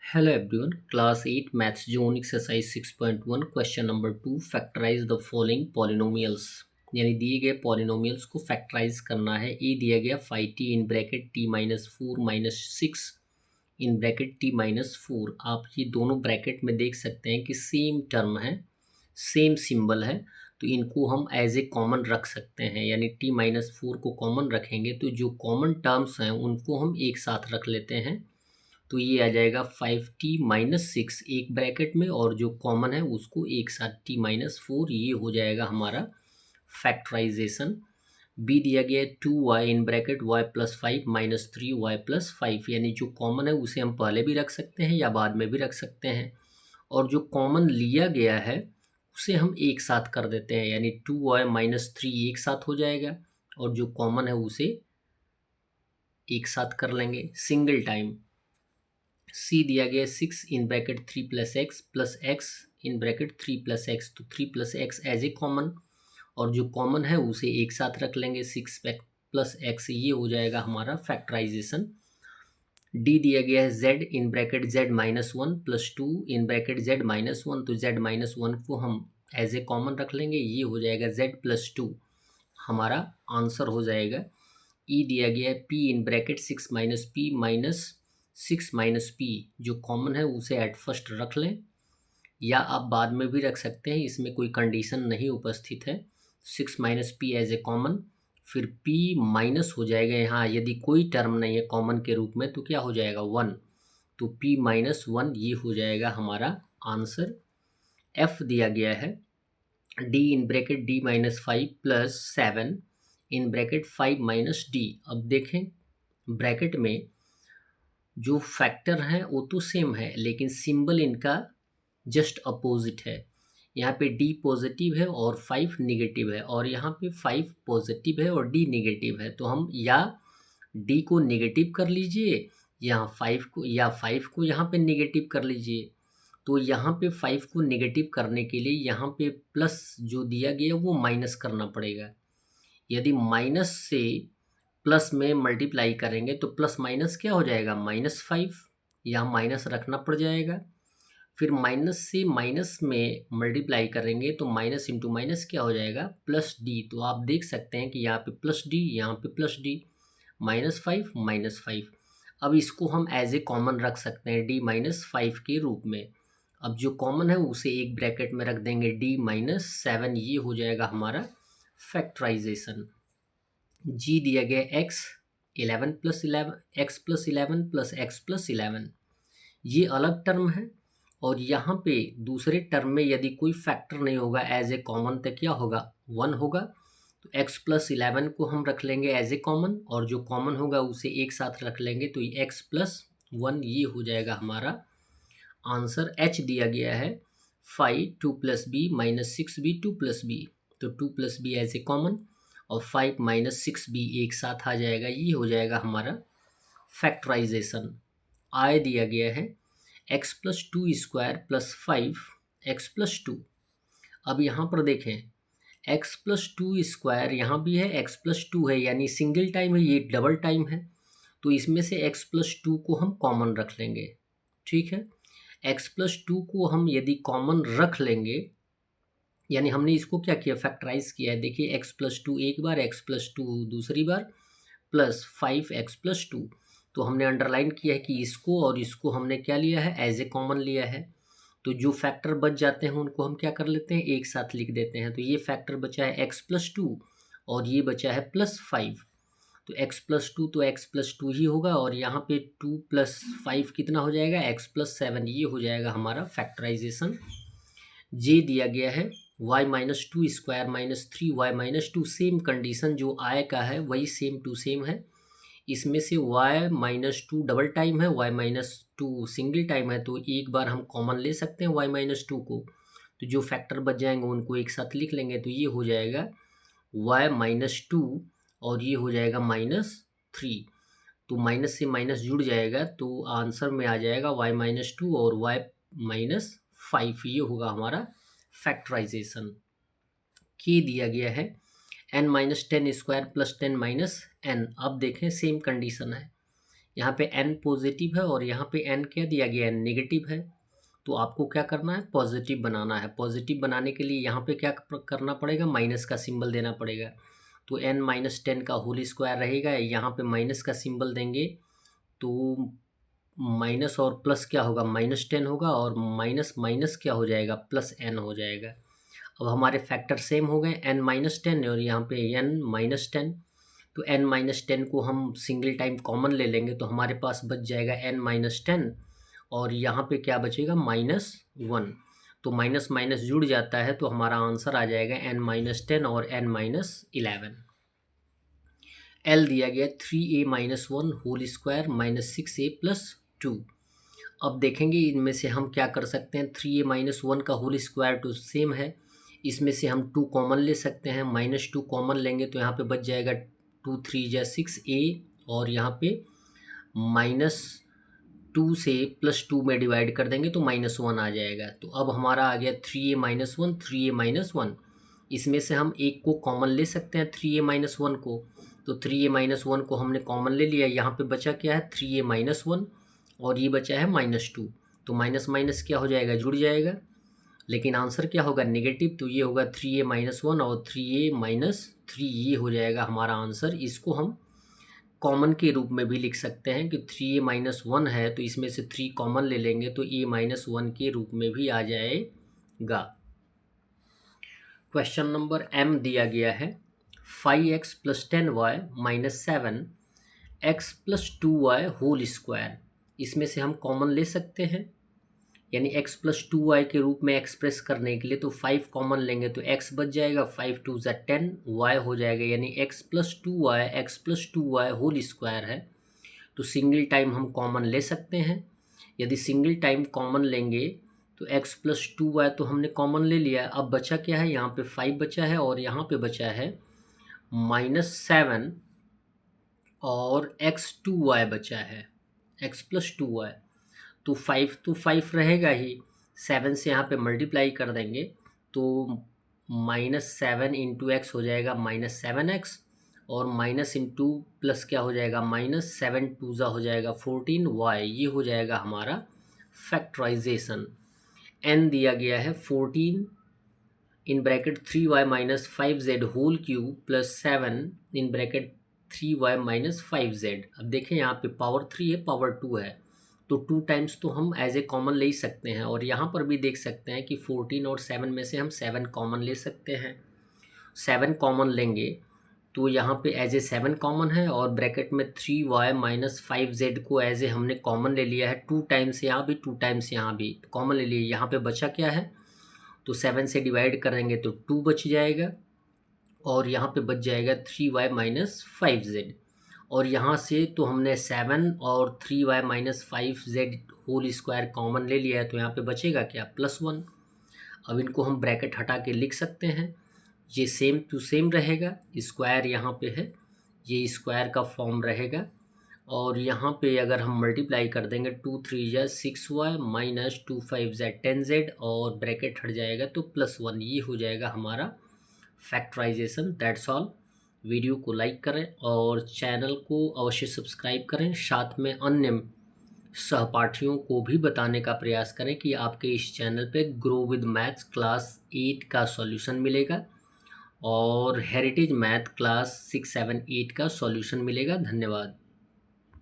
Hello everyone, class 8 maths zone exercise 6.1 question number 2 factorize the following polynomials। यानी दिए गए polynomials को factorise करना है। ए दिया गया 5t in bracket t minus 4 minus 6 in bracket t minus 4। आप ये दोनों ब्रैकेट में देख सकते हैं कि सेम टर्म है, सेम सिंबल है, तो इनको हम एज ए कॉमन रख सकते हैं। यानी t माइनस 4 को कॉमन रखेंगे तो जो कॉमन टर्म्स हैं उनको हम एक साथ रख लेते हैं। तो ये आ जाएगा 5t माइनस 6 एक ब्रैकेट में, और जो कॉमन है उसको एक साथ t माइनस 4, ये हो जाएगा हमारा फैक्टराइजेशन। बी दिया गया है 2y in bracket y plus 5 minus 3y plus 5। यानी जो कॉमन है उसे हम पहले भी रख सकते हैं या बाद में भी रख सकते हैं, और जो कॉमन लिया गया है उसे हम एक साथ कर देते हैं। यानी 2y माइनस 3 एक साथ हो जाएगा, और जो कॉमन है उसे एक साथ कर लेंगे सिंगल टाइम। सी दिया गया 6 in bracket 3 plus x in bracket 3 plus x, तो 3 plus x as a common, और जो कॉमन है उसे एक साथ रख लेंगे 6 प्लस एक्स, ये हो जाएगा हमारा फैक्टराइजेशन। डी दिया गया है z in bracket z minus 1 plus 2 in bracket z minus 1, तो z माइनस 1 को हम एज ए कॉमन रख लेंगे, ये हो जाएगा z प्लस 2, हमारा आंसर हो जाएगा। ई दिया गया है p in bracket 6 minus P minus 6 minus P, जो कॉमन है उसे एट फर्स्ट रख लें, या आप बाद में भी रख सकते हैं, इसमें कोई कंडीशन नहीं उपस्थित है। 6 minus p as a common, फिर p माइनस हो जाएगा यहाँ, यदि कोई टर्म नहीं है कॉमन के रूप में तो क्या हो जाएगा 1, तो p माइनस 1, ये हो जाएगा हमारा आंसर। f दिया गया है d in bracket d minus 5 plus 7 in bracket 5 minus d। अब देखें ब्रैकेट में जो फैक्टर हैं वो तो सेम है, लेकिन सिंबल इनका जस्ट अपोजिट है। यहाँ पे d पॉजिटिव है और 5 निगेटिव है, और यहाँ पे 5 पॉजिटिव है और d निगेटिव है। तो हम या d को निगेटिव कर लीजिए, या 5 को यहाँ पे निगेटिव कर लीजिए। तो यहाँ पे 5 को निगेटिव करने के लिए यहाँ पे प्लस जो दिया गया वो माइनस करना पड़ेगा। यदि माइनस से प्लस में मल्टीप्लाई करेंगे तो प्लस माइनस क्या हो जाएगा -5, यहाँ माइनस रखना पड़ जाएगा। फिर माइनस से माइनस में मल्टीप्लाई करेंगे तो माइनस इंटू माइनस क्या हो जाएगा +d। तो आप देख सकते हैं कि यहाँ पे +d, यहाँ पे +d, -5 अब इसको हम एज ए कॉमन रख सकते हैं d माइनस 5 के रूप में। अब जो कॉमन है उसे एक ब्रैकेट में रख देंगे d माइनस 7, ये हो जाएगा हमारा फैक्टराइजेशन। जी दिया गया x 11 plus 11 x plus 11 plus x plus 11, ये अलग टर्म है, और यहाँ पे दूसरे टर्म में यदि कोई फैक्टर नहीं होगा एज ए कॉमन तो क्या होगा 1 होगा। तो x प्लस 11 को हम रख लेंगे एज ए कॉमन, और जो कॉमन होगा उसे एक साथ रख लेंगे, तो x प्लस 1, ये हो जाएगा हमारा आंसर। h दिया गया है 5 2 plus b minus 6b 2 plus b, तो 2 plus b as a common, और 5 माइनस 6b एक साथ आ जाएगा, ये हो जाएगा हमारा फैक्टराइजेशन। आई दिया गया है x plus 2 square plus 5 x plus 2। अब यहाँ पर देखें x प्लस 2 स्क्वायर यहाँ भी है, x प्लस 2 है, यानी सिंगल टाइम है, ये डबल टाइम है, तो इसमें से x प्लस 2 को हम कॉमन रख लेंगे। ठीक है, x प्लस 2 को हम यदि कॉमन रख लेंगे, यानी हमने इसको क्या किया फैक्टराइज किया है। देखिए x प्लस 2 एक बार, x प्लस 2 दूसरी बार, प्लस 5x प्लस 2, तो हमने अंडरलाइन किया है कि इसको और इसको हमने क्या लिया है एज ए कॉमन लिया है। तो जो फैक्टर बच जाते हैं उनको हम क्या कर लेते हैं एक साथ लिख देते हैं। तो ये फैक्टर बचा है x प्लस 2, और ये बचा है प्लस 5, तो x प्लस 2 तो x प्लस 2 ही होगा, और यहाँ पे 2 प्लस 5 कितना हो जाएगा x प्लस 7, ये हो जाएगा हमारा फैक्टराइजेशन। जे दिया गया है y minus 2 square minus 3y minus 2, same condition जो आय का है वही सेम टू सेम है। इसमें से y माइनस 2 डबल टाइम है, y माइनस 2 सिंगल टाइम है, तो एक बार हम कॉमन ले सकते हैं y माइनस 2 को, तो जो फैक्टर बच जाएंगे उनको एक साथ लिख लेंगे, तो ये हो जाएगा y माइनस 2, और ये हो जाएगा -3, तो माइनस से माइनस जुड़ जाएगा, तो आंसर में आ जाएगा y माइनस 2 और y माइनस 5, ये होगा हमारा फैक्टराइजेशन। के दिया गया है n minus 10 square plus 10 minus n। अब देखें सेम कंडीशन है, यहाँ पे n पॉजिटिव है और यहाँ पे n क्या दिया गया है, नेगेटिव है। तो आपको क्या करना है, पॉजिटिव बनाना है। पॉजिटिव बनाने के लिए यहाँ पे क्या करना पड़ेगा, माइनस का सिंबल देना पड़ेगा। तो n-10 का होल स्क्वायर रहेगा, यहाँ पे माइनस का सिंबल देंगे तो माइनस और प्लस क्या होगा, -10 होगा, और माइनस माइनस क्या हो जाएगा, +n हो जाएगा। अब हमारे फैक्टर सेम हो गए, n-10 और यहाँ पे n-10। तो n-10 को हम सिंगल टाइम कॉमन ले लेंगे तो हमारे पास बच जाएगा n-10 और यहाँ पे क्या बचेगा, -1। तो माइनस माइनस जुड़ जाता है तो हमारा आंसर आ जाएगा n-10 और n-11। L दिया गया 3a-1 होल स्क्वायर -6a+2। अब देखेंगे इनमें से हम क्या कर सकते हैं, 3a-1 का होल स्क्वायर तो सेम है, इसमें से हम 2 कॉमन ले सकते हैं। -2 कॉमन लेंगे तो यहाँ पे बच जाएगा 2 3 जा 6a और यहाँ पे -2 से +2 में डिवाइड कर देंगे तो -1 आ जाएगा। तो अब हमारा आ गया 3a-1 3a-1। इसमें से हम एक को कॉमन ले सकते हैं 3a-1 को, तो 3a-1 को हमने कॉमन ले लिया। यहाँ पे बचा क्या है, 3a-1 और ये बचा है -2। तो माइनस माइनस क्या हो जाएगा, जुड़ जाएगा। लेकिन आंसर क्या होगा, नेगेटिव। तो ये होगा 3a-1 और 3a-3, ये हो जाएगा हमारा आंसर। इसको हम कॉमन के रूप में भी लिख सकते हैं कि 3a-1 है तो इसमें से 3 कॉमन ले लेंगे तो a-1 के रूप में भी आ जाएगा। क्वेश्चन नंबर m दिया गया है 5x + 10y - 7x + 2y whole square. इसमें से हम कॉमन ले सकते हैं, यानी x + 2y के रूप में एक्सप्रेस करने के लिए तो 5 कॉमन लेंगे तो x बच जाएगा, 5 2 ज़ा 10, y हो जाएगा, यानी x + 2y होल स्क्वायर है। तो सिंगल टाइम हम कॉमन ले सकते हैं। यदि सिंगल टाइम कॉमन लेंगे तो x + 2y तो हमने कॉमन ले लिया। अब बचा क्या है, यहाँ पे 5 बचा है और यहाँ पे बचा है -7 और x2y बचा है, x + 2y। तो 5 तो 5 रहेगा ही, 7 से यहाँ पे मल्टीप्लाई कर देंगे तो -7 × x हो जाएगा -7x और माइनस इंटू प्लस क्या हो जाएगा, -7 2 ज़ा हो जाएगा 14y। ये हो जाएगा हमारा फैक्टराइजेशन। n दिया गया है 14 in bracket 3y - 5z whole cube plus 7 in bracket 3y - 5z। अब देखें यहाँ पे पावर 3 है, पावर 2 है, तो 2 टाइम्स तो हम एज ए कॉमन ले ही सकते हैं। और यहाँ पर भी देख सकते हैं कि 14 और 7 में से हम 7 कॉमन ले सकते हैं। 7 कॉमन लेंगे तो यहाँ पे एज ए 7 कॉमन है और ब्रैकेट में 3y - 5z को एज ए हमने कॉमन ले लिया है। 2 टाइम्स यहाँ भी 2 टाइम्स यहाँ भी कॉमन ले लिया। यहाँ पे बचा क्या है, तो 7 से डिवाइड करेंगे तो 2 बच जाएगा और यहाँ पे बच जाएगा 3y - 5z। और यहाँ से तो हमने 7 और 3y - 5z whole square common ले लिया है तो यहाँ पे बचेगा क्या, +1। अब इनको हम ब्रैकेट हटा के लिख सकते हैं, ये सेम टू सेम रहेगा, स्क्वायर यहाँ पे है, ये स्क्वायर का फॉर्म रहेगा। और यहाँ पे अगर हम मल्टीप्लाई कर देंगे 2 3 ज़ा 6y - 2 5 ज़ा 10z और ब्रैकेट हट जाएगा तो +1। ये हो जाएगा हमारा फैक्टराइजेशन। That's all. वीडियो को लाइक करें और चैनल को अवश्य सब्सक्राइब करें। साथ में अन्य सहपाठियों को भी बताने का प्रयास करें कि आपके इस चैनल पे ग्रो विद मैथ्स क्लास 8 का सॉल्यूशन मिलेगा और हेरिटेज मैथ क्लास 6 7 8 का सॉल्यूशन मिलेगा। धन्यवाद।